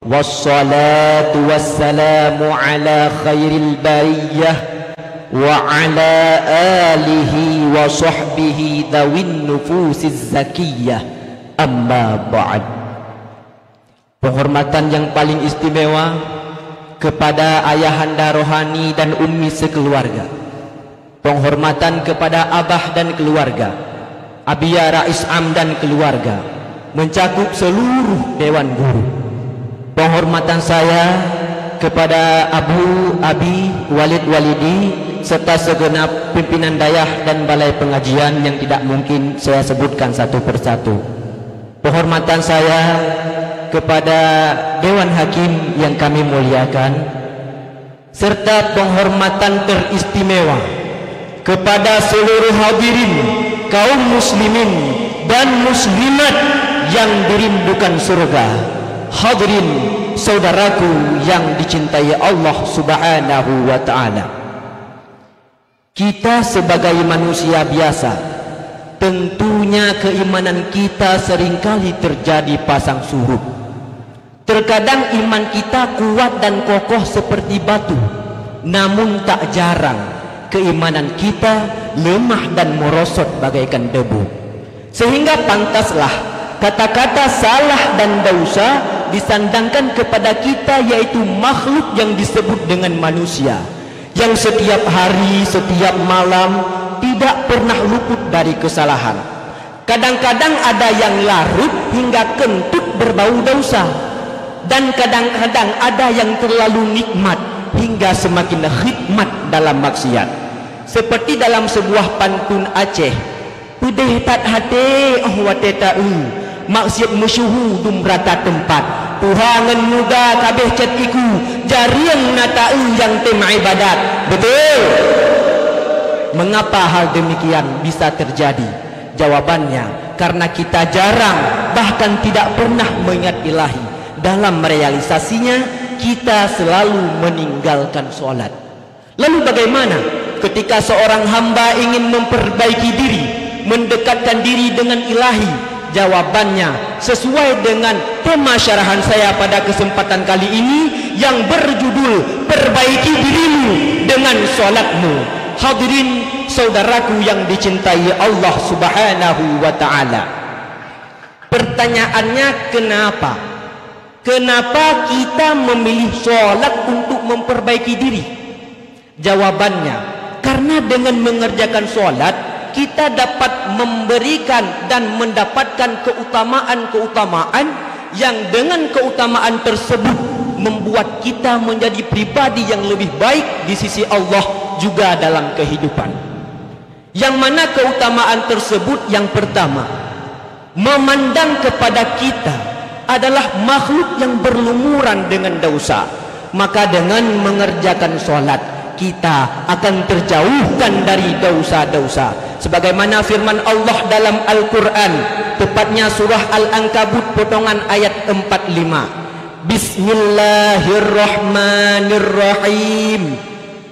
wassalatu wassalamu ala khairil bariyah wa ala alihi wa sahbihi dawin nufusiz zakiyah, amma ba'd. Penghormatan yang paling istimewa kepada ayahanda rohani dan ummi sekeluarga, penghormatan kepada abah dan keluarga, Abia Rais Am dan keluarga, mencakup seluruh Dewan Guru. Penghormatan saya kepada Abu, Abi, Walid, Walidi, serta segenap pimpinan dayah dan balai pengajian yang tidak mungkin saya sebutkan satu persatu. Penghormatan saya kepada Dewan Hakim yang kami muliakan, serta penghormatan teristimewa kepada seluruh hadirin kaum muslimin dan muslimat yang dirindukan surga. Hadirin saudaraku yang dicintai Allah Subhanahu wa ta'ala, kita sebagai manusia biasa, tentunya keimanan kita seringkali terjadi pasang surut. Terkadang iman kita kuat dan kokoh seperti batu, namun tak jarang keimanan kita lemah dan merosot bagaikan debu. Sehingga pantaslah kata-kata salah dan dosa disandangkan kepada kita, yaitu makhluk yang disebut dengan manusia, yang setiap hari, setiap malam tidak pernah luput dari kesalahan. Kadang-kadang ada yang larut hingga kentut berbau dosa, dan kadang-kadang ada yang terlalu nikmat hingga semakin khidmat dalam maksiat. Seperti dalam sebuah pantun Aceh, pedih tat hati oh wate ta'u, maksiat musyuhu dumrata tempat, Tuhangan muda kabeh cet iku, jarian nata'u yang tema ibadat. Betul. Mengapa hal demikian bisa terjadi? Jawabannya, karena kita jarang, bahkan tidak pernah mengingat ilahi. Dalam merealisasinya, kita selalu meninggalkan sholat. Lalu bagaimana ketika seorang hamba ingin memperbaiki diri, mendekatkan diri dengan ilahi? Jawabannya sesuai dengan tema syarahan saya pada kesempatan kali ini yang berjudul Perbaiki Dirimu dengan Sholatmu. Hadirin saudaraku yang dicintai Allah Subhanahu wa ta'ala, pertanyaannya, kenapa? Kenapa kita memilih sholat untuk memperbaiki diri? Jawabannya, karena dengan mengerjakan sholat kita dapat memberikan dan mendapatkan keutamaan-keutamaan yang dengan keutamaan tersebut membuat kita menjadi pribadi yang lebih baik di sisi Allah juga dalam kehidupan. Yang mana keutamaan tersebut, yang pertama, memandang kepada kita adalah makhluk yang berlumuran dengan dosa, maka dengan mengerjakan sholat kita akan terjauhkan dari dosa-dosa. Sebagaimana firman Allah dalam Al-Quran, tepatnya surah Al-Ankabut potongan ayat 45. Bismillahirrahmanirrahim.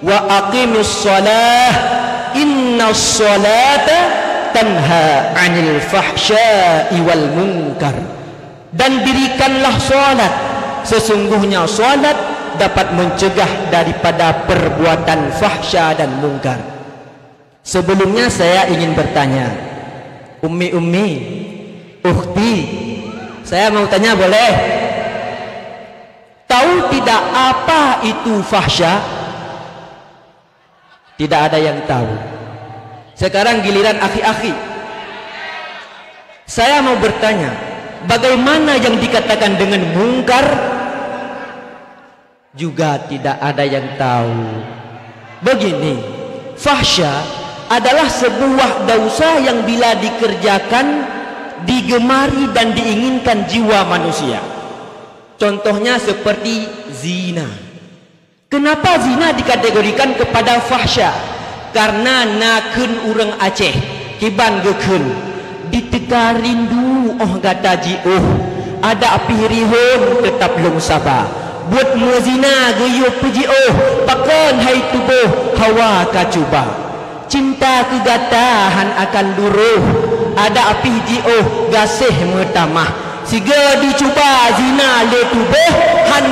Wa aqimus sholah, innas sholata tanha 'anil fahsya'i wal munkar. Dan dirikanlah sholat, sesungguhnya sholat dapat mencegah daripada perbuatan fahsya dan mungkar. Sebelumnya saya ingin bertanya, Ummi, ukhti, saya mau tanya boleh? Tahu tidak apa itu fahsya? Tidak ada yang tahu. Sekarang giliran akhi-akhi. Saya mau bertanya, bagaimana yang dikatakan dengan mungkar? Juga tidak ada yang tahu. Begini, fahsya adalah sebuah dosa yang bila dikerjakan digemari dan diinginkan jiwa manusia. Contohnya seperti zina. Kenapa zina dikategorikan kepada fahsya? Karena nakeun urang Aceh kiban gekeun diteka rindu oh gataji ada api rihun tetap long sabar buat muzina gayuh puji pakon hai tubuh hawa kacuba cinta kegatahan akan luruh ada api ji gasih metamah siga dicuba zina le tubuh han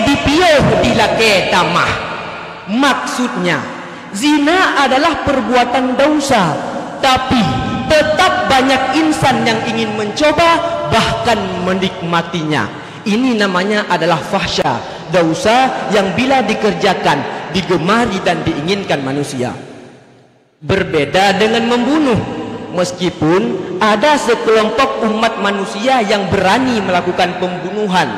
dipiuh dilake tamah. Maksudnya zina adalah perbuatan dosa, tapi tetap banyak insan yang ingin mencoba bahkan menikmatinya. Ini namanya adalah fahsya, dosa yang bila dikerjakan digemari dan diinginkan manusia. Berbeda dengan membunuh, meskipun ada sekelompok umat manusia yang berani melakukan pembunuhan,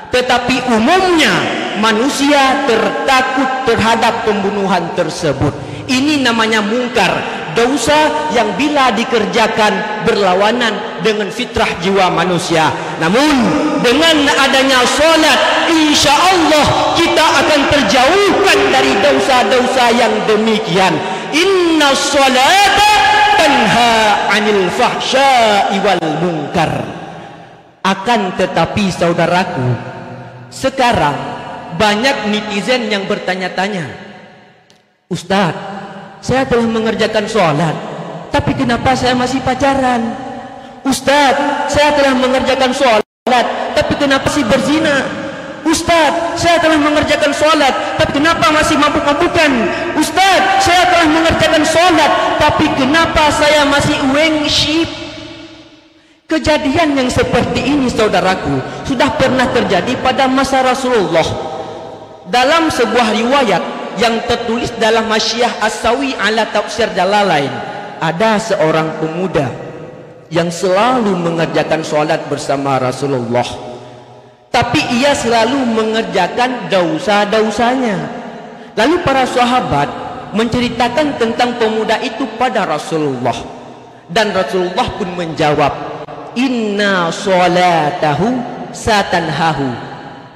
tetapi umumnya manusia tertakut terhadap pembunuhan tersebut. Ini namanya mungkar, dosa yang bila dikerjakan berlawanan dengan fitrah jiwa manusia. Namun dengan adanya solat, insya Allah kita akan terjauhkan dari dosa-dosa yang demikian. Inna solata tanha anil fahsya'i wal munkar. Akan tetapi saudaraku, sekarang banyak netizen yang bertanya-tanya, Ustaz, saya telah mengerjakan sholat, tapi kenapa saya masih pacaran? Ustaz, saya telah mengerjakan sholat, tapi kenapa masih berzina? Ustaz, saya telah mengerjakan sholat, tapi kenapa masih mabuk-mabukan? Ustaz, saya telah mengerjakan sholat, tapi kenapa saya masih worship? Kejadian yang seperti ini saudaraku sudah pernah terjadi pada masa Rasulullah. Dalam sebuah riwayat yang tertulis dalam Masyiah As-Sawi ala Tafsir Jalalain, ada seorang pemuda yang selalu mengerjakan sholat bersama Rasulullah, tapi ia selalu mengerjakan dosa-dosanya. Lalu para sahabat menceritakan tentang pemuda itu pada Rasulullah, dan Rasulullah pun menjawab, inna sholatahu satanhahu,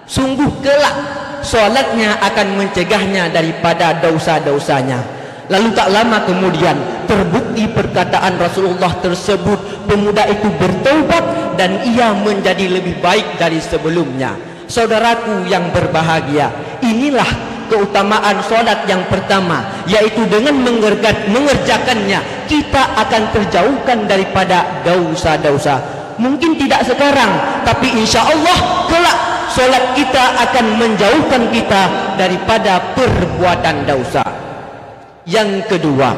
sungguh kelak solatnya akan mencegahnya daripada dosa-dosanya. Lalu tak lama kemudian terbukti perkataan Rasulullah tersebut, pemuda itu bertaubat dan ia menjadi lebih baik dari sebelumnya. Saudaraku yang berbahagia, inilah keutamaan solat yang pertama, yaitu dengan mengerjakannya kita akan terjauhkan daripada dosa-dosa. Mungkin tidak sekarang, tapi insya Allah kelak solat kita akan menjauhkan kita daripada perbuatan dosa. Yang kedua,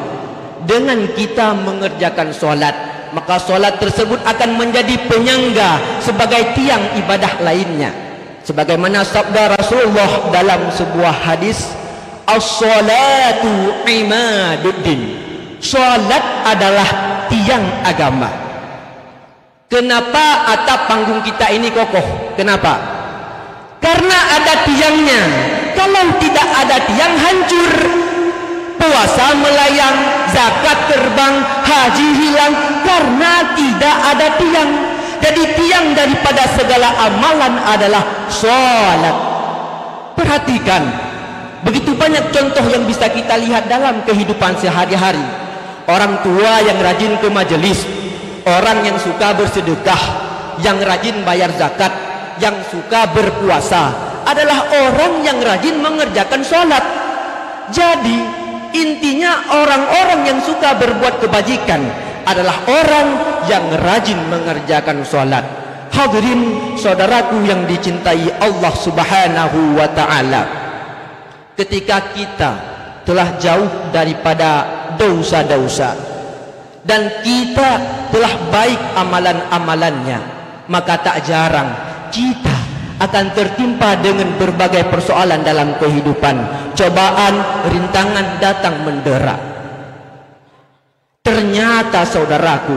dengan kita mengerjakan solat, maka solat tersebut akan menjadi penyangga sebagai tiang ibadah lainnya. Sebagaimana sabda Rasulullah dalam sebuah hadis, as-salatu imaduddin, solat adalah tiang agama. Kenapa atap panggung kita ini kokoh? Kenapa? Karena ada tiangnya. Kalau tidak ada tiang, hancur. Puasa melayang, zakat terbang, haji hilang karena tidak ada tiang. Jadi tiang daripada segala amalan adalah sholat. Perhatikan, begitu banyak contoh yang bisa kita lihat dalam kehidupan sehari-hari. Orang tua yang rajin ke majelis, orang yang suka bersedekah, yang rajin bayar zakat, yang suka berpuasa, adalah orang yang rajin mengerjakan sholat. Jadi intinya orang-orang yang suka berbuat kebajikan adalah orang yang rajin mengerjakan sholat. Hadirin saudaraku yang dicintai Allah subhanahu wa ta'ala, ketika kita telah jauh daripada dosa-dosa dan kita telah baik amalan-amalannya, maka tak jarang kita akan tertimpa dengan berbagai persoalan dalam kehidupan. Cobaan, rintangan datang mendera. Ternyata saudaraku,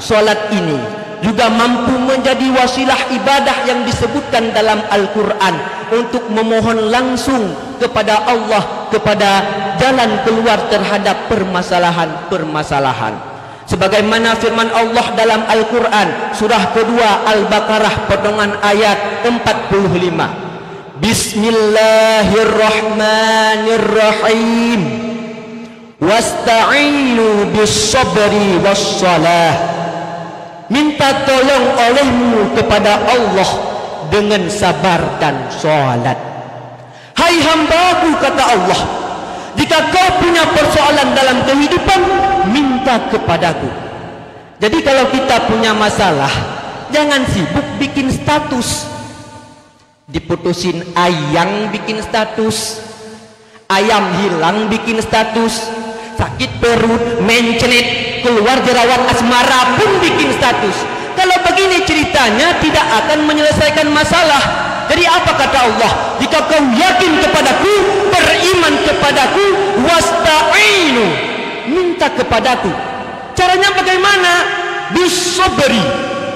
solat ini juga mampu menjadi wasilah ibadah yang disebutkan dalam Al-Quran untuk memohon langsung kepada Allah, kepada jalan keluar terhadap permasalahan-permasalahan. Sebagaimana firman Allah dalam Al-Quran surah kedua Al-Baqarah potongan ayat 45, Bismillahirrahmanirrahim, wasta'inu bis-sabri was-salah, minta tolong olehmu kepada Allah dengan sabar dan salat. Hai hambaku, kata Allah, jika kau punya persoalan dalam kehidupan, minta kepadaku. Jadi kalau kita punya masalah, Jangan sibuk bikin status. Diputusin ayang bikin status, ayam hilang bikin status, sakit perut, mencenet, keluar jerawat asmara pun bikin status. Kalau begini ceritanya tidak akan menyelesaikan masalah. Jadi apa kata Allah? Jika kau yakin kepadaku, beriman kepadaku, wasta'inu, minta kepadaku. Caranya bagaimana? Bisabri,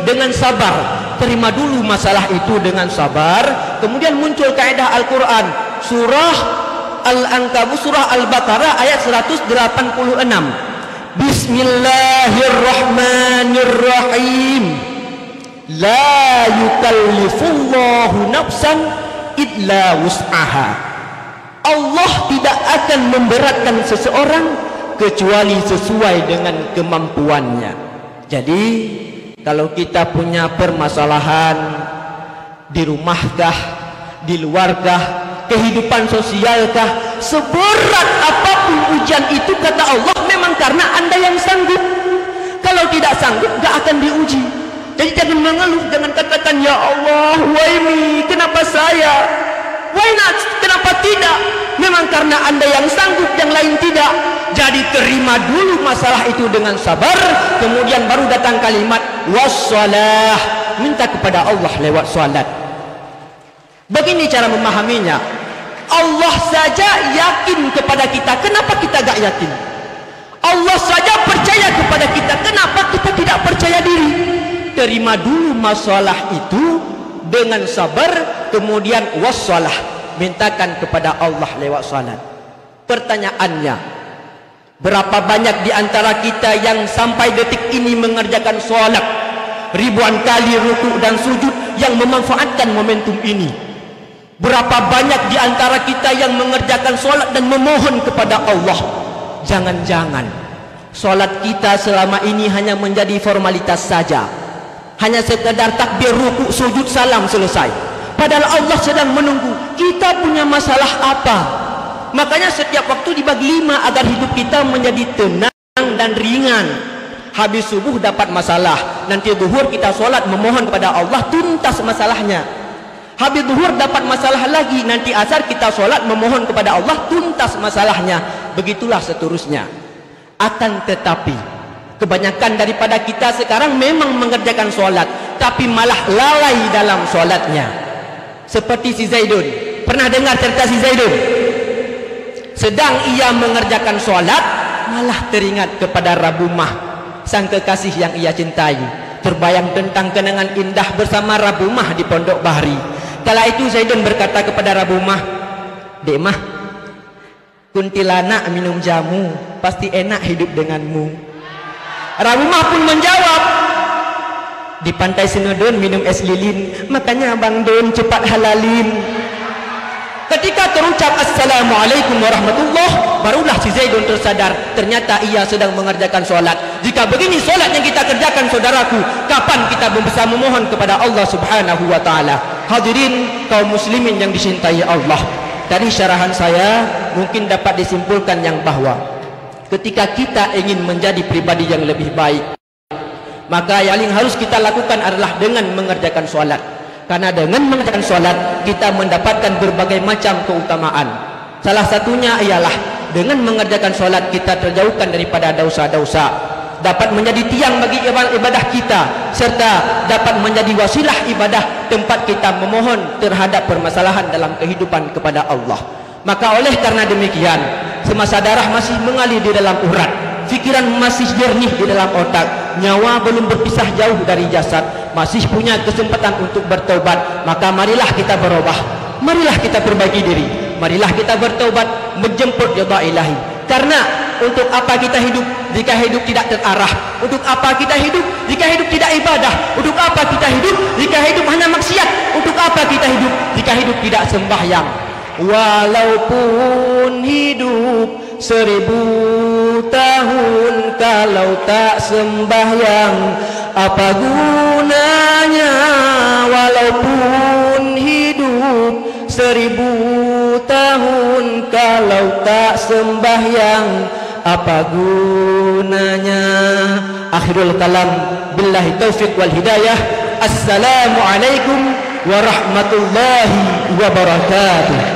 dengan sabar. Terima dulu masalah itu dengan sabar. Kemudian muncul kaidah Al-Quran, surah Al-Ankabut, surah Al-Baqarah ayat 186. Bismillahirrahmanirrahim. La yukallifullahu nafsan illa wus'aha. Allah tidak akan memberatkan seseorang kecuali sesuai dengan kemampuannya. Jadi kalau kita punya permasalahan di rumahkah, di luarkah, kehidupan sosialkah, seberat apapun ujian itu kata Allah memang karena Anda yang sanggup. Kalau tidak sanggup gak akan diuji. Jadi jangan mengeluh, jangan katakan ya Allah, why me, kenapa saya, why not, kenapa tidak. Memang karena Anda yang sanggup, yang lain tidak. Jadi terima dulu masalah itu dengan sabar. Kemudian baru datang kalimat wassalah, minta kepada Allah lewat salat. Begini cara memahaminya. Allah saja yakin kepada kita, kenapa kita gak yakin? Allah saja percaya kepada kita, kenapa kita tidak percaya diri? Terima dulu masalah itu dengan sabar. Kemudian wassalah, mintakan kepada Allah lewat salat. Pertanyaannya, berapa banyak di antara kita yang sampai detik ini mengerjakan salat, ribuan kali rukuk dan sujud, yang memanfaatkan momentum ini? Berapa banyak di antara kita yang mengerjakan salat dan memohon kepada Allah? Jangan-jangan salat kita selama ini hanya menjadi formalitas saja, hanya sekedar takbir, rukuk, sujud, salam, selesai. Padahal Allah sedang menunggu kita punya masalah apa. Makanya setiap waktu dibagi 5 agar hidup kita menjadi tenang dan ringan. Habis subuh dapat masalah, nanti zuhur kita sholat memohon kepada Allah tuntas masalahnya. Habis zuhur dapat masalah lagi, nanti asar kita sholat memohon kepada Allah tuntas masalahnya. Begitulah seterusnya. Akan tetapi kebanyakan daripada kita sekarang memang mengerjakan sholat, tapi malah lalai dalam sholatnya. Seperti si Zaidun. Pernah dengar cerita si Zaidun? Sedang ia mengerjakan sholat, malah teringat kepada Rabumah, sang kekasih yang ia cintai. Terbayang tentang kenangan indah bersama Rabumah di Pondok Bahri. Kala itu Zaidun berkata kepada Rabumah, "Dek mah, kuntilanak minum jamu, pasti enak hidup denganmu." Rabumah pun menjawab, "Di pantai Sinodon minum es lilin, makanya Abang Don cepat halalin." Ketika terucap Assalamualaikum warahmatullah, barulah si Zaidun tersadar, ternyata ia sedang mengerjakan sholat. Jika begini sholat yang kita kerjakan saudaraku, kapan kita bisa memohon kepada Allah subhanahu wa ta'ala? Hadirin kaum muslimin yang dicintai Allah, dari syarahan saya mungkin dapat disimpulkan yang bahwa ketika kita ingin menjadi pribadi yang lebih baik, maka yang harus kita lakukan adalah dengan mengerjakan sholat. Karena dengan mengerjakan sholat kita mendapatkan berbagai macam keutamaan. Salah satunya ialah dengan mengerjakan sholat kita terjauhkan daripada dosa-dosa, dapat menjadi tiang bagi ibadah kita, serta dapat menjadi wasilah ibadah tempat kita memohon terhadap permasalahan dalam kehidupan kepada Allah. Maka oleh karena demikian, semasa darah masih mengalir di dalam urat, fikiran masih jernih di dalam otak, nyawa belum berpisah jauh dari jasad, masih punya kesempatan untuk bertobat, maka marilah kita berubah, marilah kita perbaiki diri, marilah kita bertobat, menjemput ridha ilahi. Karena untuk apa kita hidup jika hidup tidak terarah? Untuk apa kita hidup jika hidup tidak ibadah? Untuk apa kita hidup jika hidup hanya maksiat? Untuk apa kita hidup jika hidup tidak sembahyang? Walaupun hidup 1000 tahun, kalau tak sembahyang apa gunanya? Walaupun hidup 1000 tahun, kalau tak sembahyang apa gunanya? Akhirul kalam, billahi taufiq wal hidayah. Assalamualaikum warahmatullahi wabarakatuh.